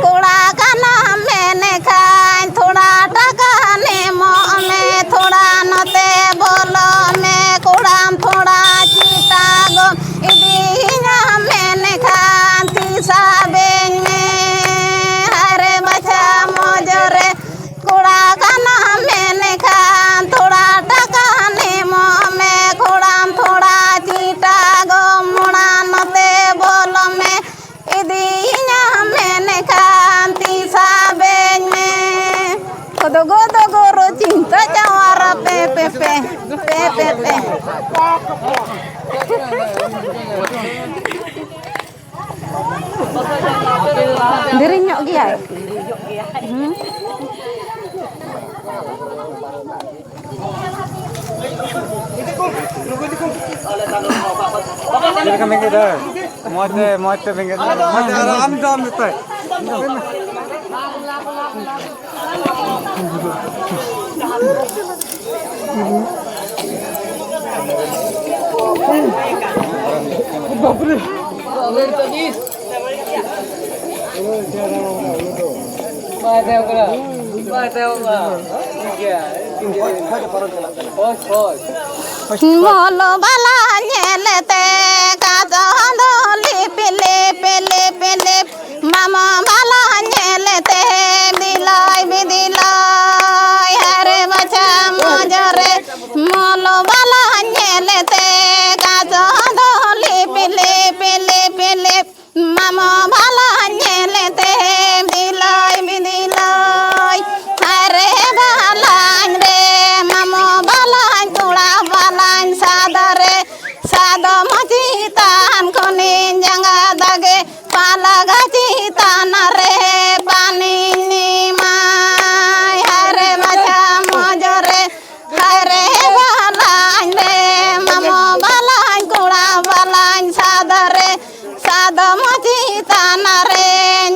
कोड़ा का नाम मैंने खाए थोड़ा टका ने मोह में थोड़ा नते बोलो में कोड़ा थोड़ा चीता गो इदिया मैंने खाती साबेन में हरे बचा मोजरे कोड़ा का नाम मैंने खान थोड़ा टका ने मोह में कोड़ा थोड़ा चीता गो मुड़ा नते बोलो में इदिया मैंने खाती साबेन में दो गो रो चिंता जवारा पे पे पे पे पे पे diri nyok gya Molo Bala nyelete kato lipi lipi lipi lip mama bala nyelete bilai bidilai hare bacha mojore molo bala nyelete kato lipi lipi lipi lip mama bala nyelete bilai bidilai hare bala re mama bala tula bala sadare sado majitan konin janga dage palaga jitan re pani ni mai hare bacha mojore hare bala re mama bala kula bala sadare sado majitan re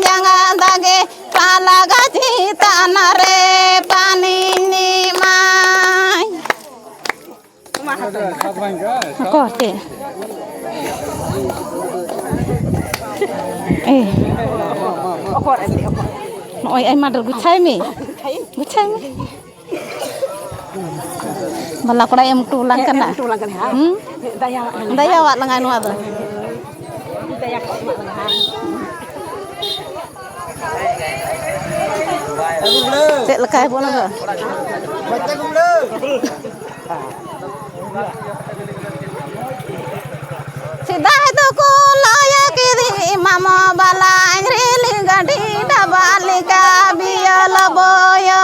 janga dage palaga jitan re pani ni mai Korte. Oi ai madal guchai mi. Guchai mi. Bala kora em tulang kana. Daya wat lengan wa tu. Cek lekai pun apa? Baca gula. Sidah tu kulaya kiri mama bala rili gadi dabalika biala boyo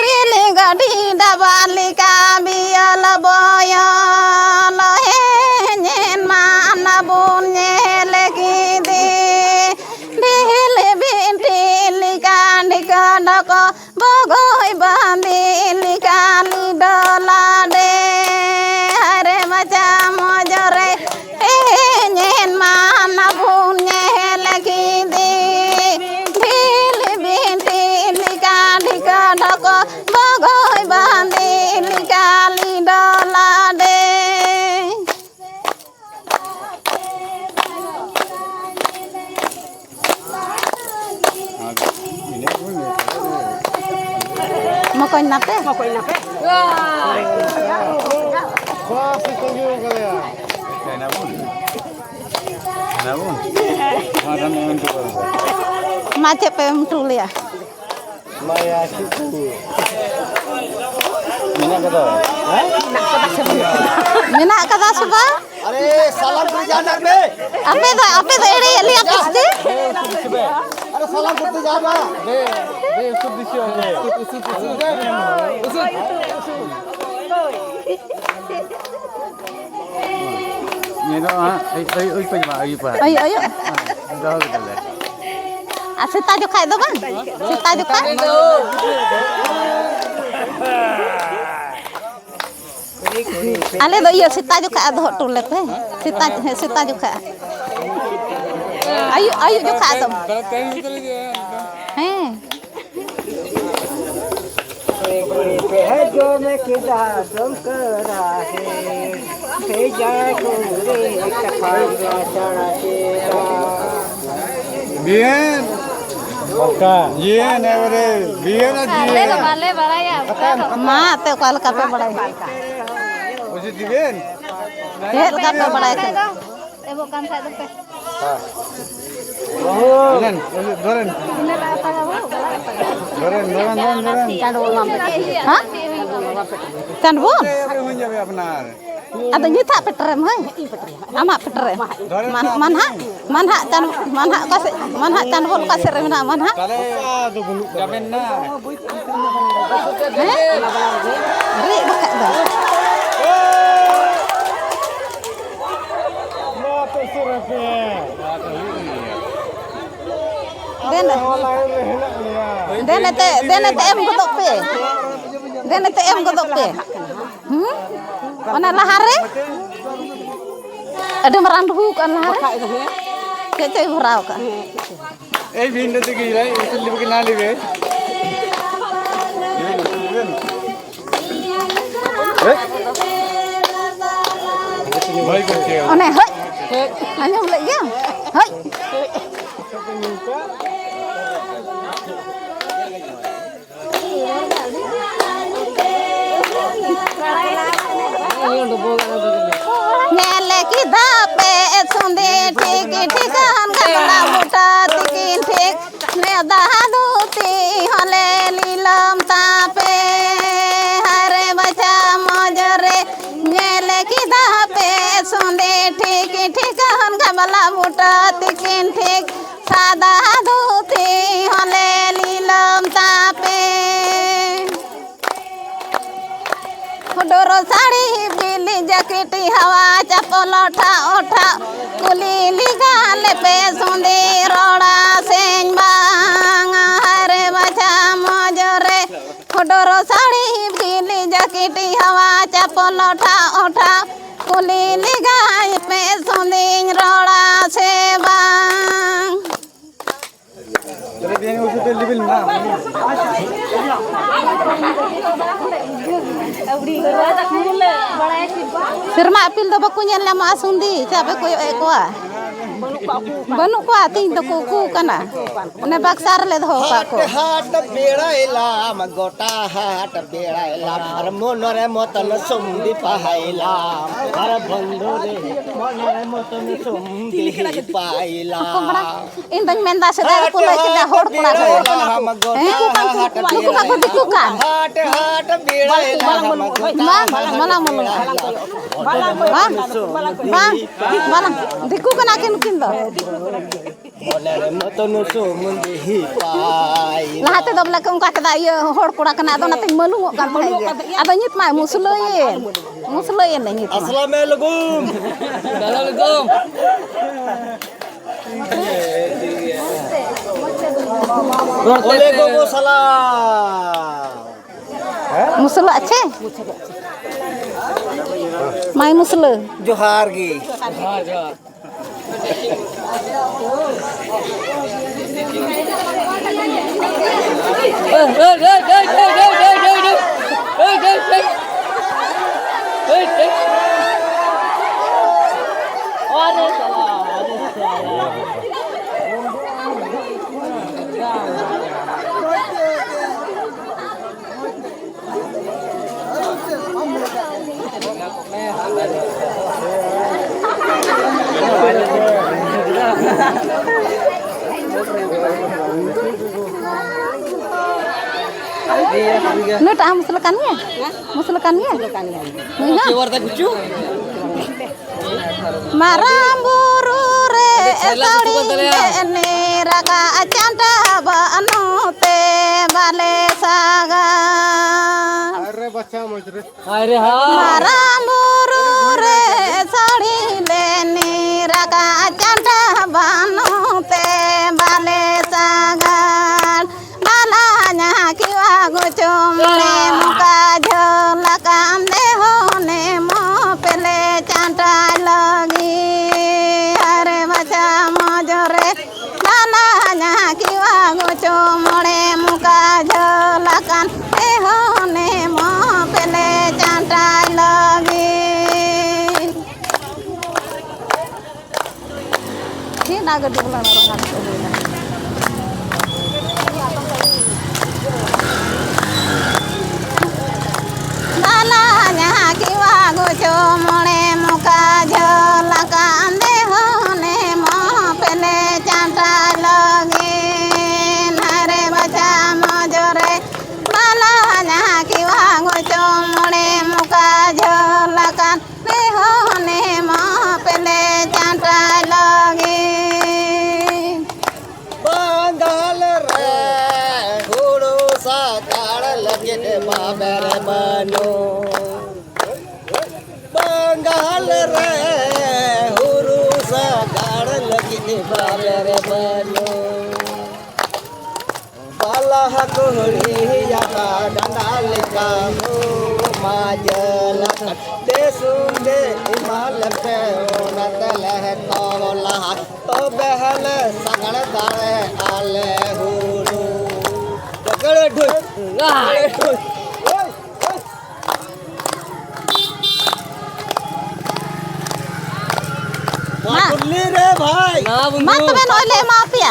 rili gadi dabalika biala boyo lohe nyen mana bunye lekidi dihile binti likan dikadako bogoi bandi likan lidola de hare bacha mojore nyen mana bunye lekidi dihile binti likan dikadako bogoi bandi likan lidola de Mokoy nape? Mokoy nape? Wah, setuju kali ya. Nabun. Nabun. Mana mau itu? Macet pem tuli ya. Maya situ. Mina kata? Mina kata suba? Are salam berjalan be. Apa ede lihat pasti? Are salam kurti jana. Be usut disio be. Usut. Ni no ai pa. Ayo. Dah betul. Sita jo khai do bang. Sita jo khai. Ale do iya sita jo khai do tole pe. Sita jo khai. Ayo jo khai do. Hai. जो में किदा तुम करा है Bien. Bien, every bien Ma te kal kape badai. Usi bien. Hel kape badai. Doren. Doren. Ha? Chandbon? Every hun jabe apnar. Ada nyita petrem hai. Ama petrem. Manha chandbon kasih remna manha. Tale tu bulu jaben na. Ri bakat dah. Denete em godok pe. Denete em godok pe. Mana lahare? Ada merandu kan lahare? Kecai berau kan? Bin tu gila, itu lebih kenal lebih. Baik kerja. Oh nih, hei, hanya boleh ya, hei. Ngele kita pe sunde tik tikan kala muta tikin tik ne dahadu ti hale lilam tape hare baca mojere ngele kita pe sunde tik tikan kala muta tikin tik sadahadu ti hale lilam tape डोरो sari बिली jackets हवा चप्पल उठा कुली लिगाले पे सुंदे रोड़ा सेन बांग हरे बचा मजरे डोरो साड़ी बिली jackets हवा चप्पल उठा कुली लिगाले पे सुंदे रोड़ा से बांग Jadi dia ni usul lebih mana? Sirma apil do baku nyel lama asundi cabe koyo ekwa banuk ko ating do kuku kana ne baksar le do pa ko हाट बेड़ाइला मगोटा हाट बेड़ाइला हर मोनरे मोतन सुमदी पहाइला हर बंधु रे मोनरे मोतन सुमदी पाइला ko bra indang menda sedar ko le kita hor pula मगोटा Haat beड़ाइला Haat Haat बेड़ाइला malang diku kana kin do मोनरे मोतन सुमदी Pila lahate do belakang ka kada ye hor pula kana do nating malu kan ado nyit mai musloyen ne nyit अस्सलामुअलैकुम अस्सलामुअलैकुम वालेकुम सलाम muslo ache mai muslo जोहार की nu ta muslekannya maramburu re esari ne raka acanta banu te bale saga maramburu re esari le ne raka acanta banu te bale saga balanya kiwa gucumle muka jolakam dehone mo pele canta lagi hare baca mojore balanya kiwa gucumle muka jolakan dehone mo pele canta lagi Ini agak di bulan orang Dalanya kiwa gojo mole muka jolakan dehone mo pele chanta login hare baca mojore dalanya kiwa gojo mole muka jolakan dehone mo pele chanta login बांधल रे हुड़ो सा काड़ लगे बाबर बनो बांधल रे हुड़ो सा काड़ लगे बाबर बनो बाला कोहड़ी या डंडाल का हो माजल दे सुंदे हिमाल पे नतल है तोला तो बहल सगड़ दारे आले हुरू गड़े ढुई गड़े ढुई मातुली रे भाई mat ben ole mafia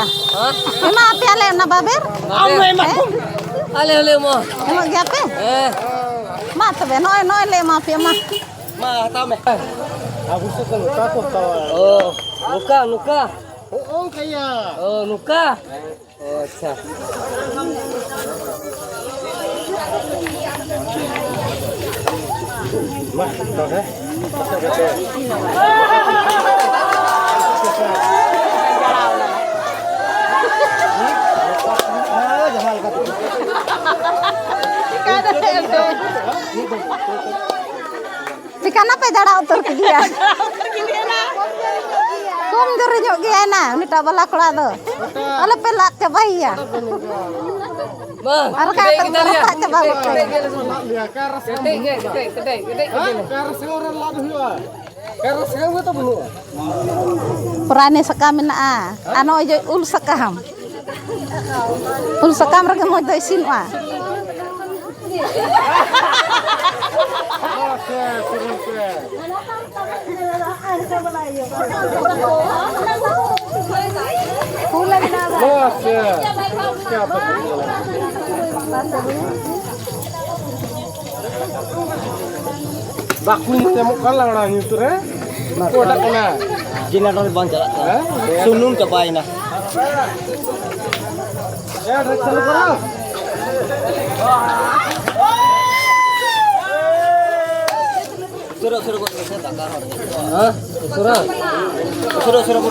mafia le na baber आमे मत Ale ale mo. emang gape mat ben le mafia mah मा हटा में aku sekali takut tawa Oh, luka luka. oh kaya Oh, luka. Oh, अच्छा. mah tahu kan Ikan apa jara utur ke dia? Kom dernyok gaya na, ni tak bala kula tu. Ala pelak ke bayi ya. Bang, Ar ka kita tak lihat. ke bayi. Gede gede. Purane sakamin na ano ojo ul sakam. Ul sakam ra mo do isin wa. baku temu kalang orang itu re kodak kena जिना डोल बंद चला सुनुन के पाई ना ya dak chalu karo सुरो सुरो को से धक्का हो Hah? Surah. सुरो सुरो को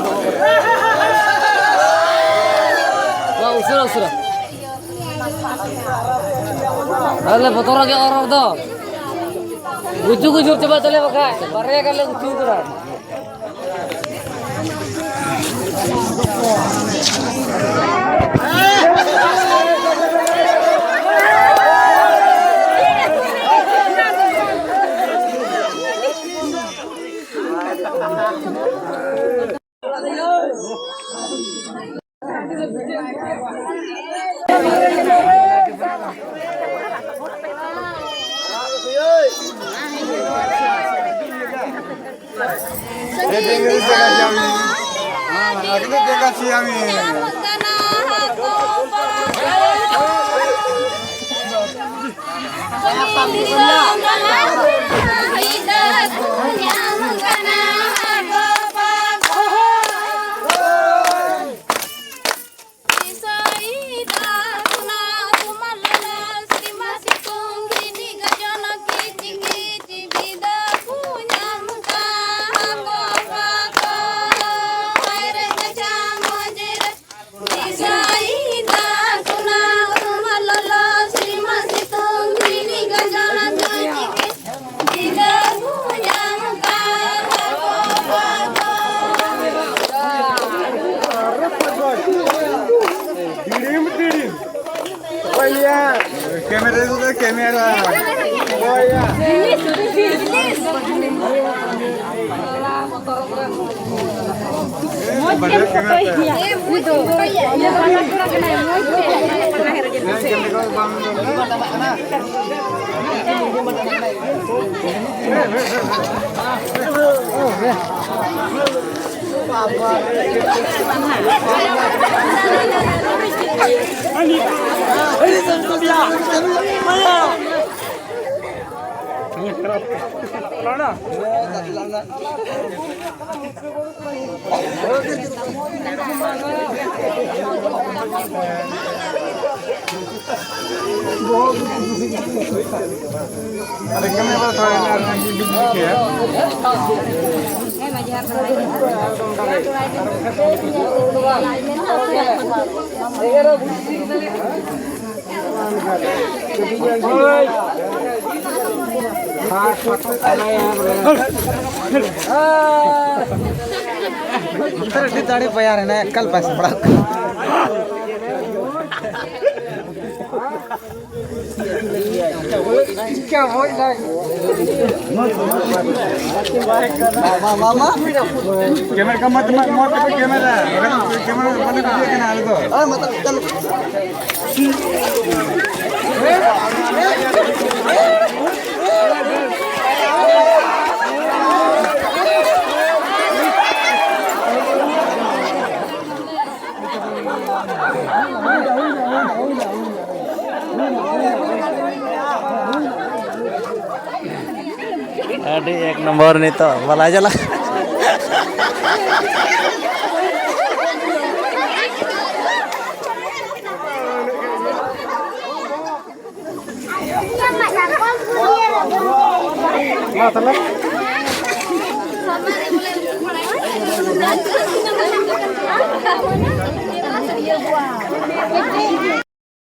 Wah, surah surah. Ale foto lagi orang tu. Gujuk coba tele pakai. Baraya kali gujuk kurang. kamera itu kamera oh ya अरे कैमरा थोड़ा बिजली है दाढ़ी पे यार है ना कल पैसे पड़ा क्या हो रहा है मामा कैमरा का मत कैमरा कैमरा बंद कर दिया ना तो मतलब चलो Aduh, एक number nih toh, malah aja lah. Sama